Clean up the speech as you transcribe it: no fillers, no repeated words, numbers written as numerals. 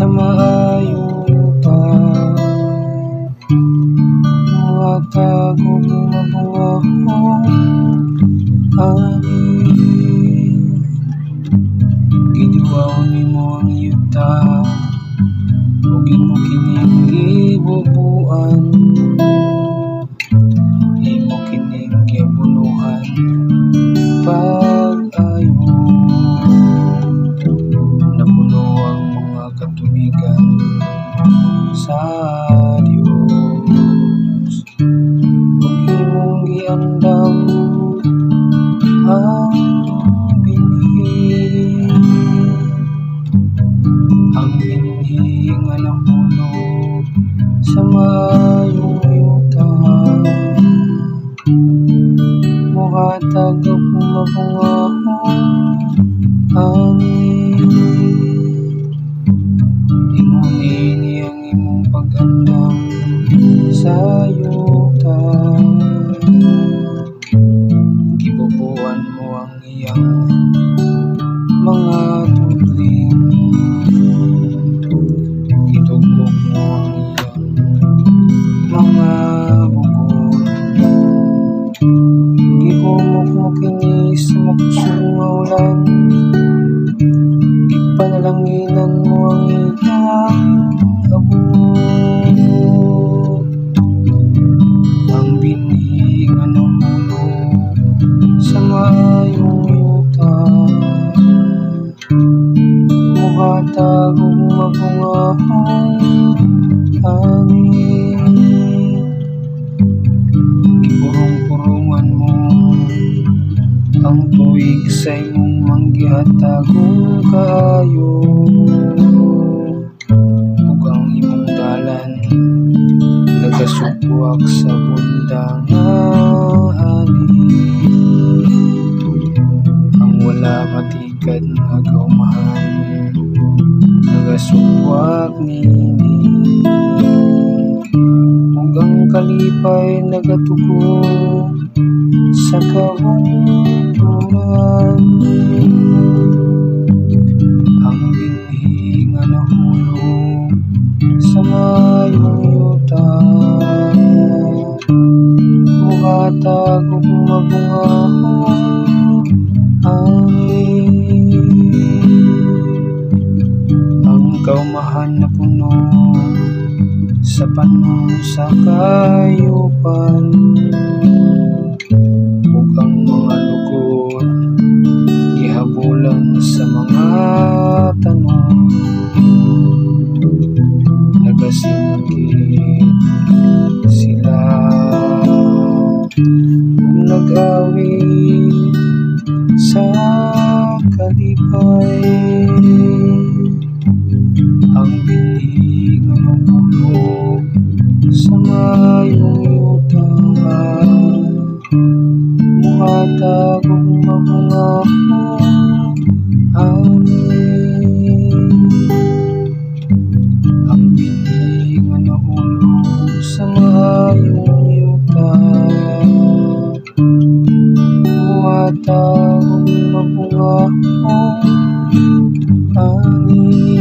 sa maayong yuta. Muhatag o bumabungahong ani. Giniwaw nimo ang yuta, ug imo kining gibubuan. Imo kining giabunuhan pag-ayo. Napuno ang mga katubigan sa Dios, ug imong giandam ang binhi. Ang binhi nga nahulog sa maayong yuta. Muhatag o bumabungahong ani. Inguni ang imong pag-andam sa yuta. Gibubuan mo ang iyang mga tudling. Gitugmok mo ang iyang mga bukod. Gihumok mo kini sa makusog nga ulan. Gipanalanginan mo ang iyang abot. Ang binhi nga nahulog sa maayong yuta. Muhatag o bumabungahong ani. Gipurong-purongan mo ang tuig sa imong manggihatag o kaayo. Ug ang imong dalan nagasugwak sa bundang nga ani. Ang wala matikad nga kaumahan nagasugwak nini. Ug ang kalipay nagatugo sa kabungturan. Ang binhi nga nahulog sa maayong yuta. Muhatag o bumabungahong ani. Ang kaumahan na puno sa panon sa kayupan. Ug ang mga lugod gihabulan sa mga tanom. Nagasinggit sila ug nag-awit sa kalipay. Ang binhi nga nahulog sa maayong yuta. Muhatag o bumabungahong ani. Ang binhi nga nahulog sa maayong yuta. Muhatag o bumabungahong ani.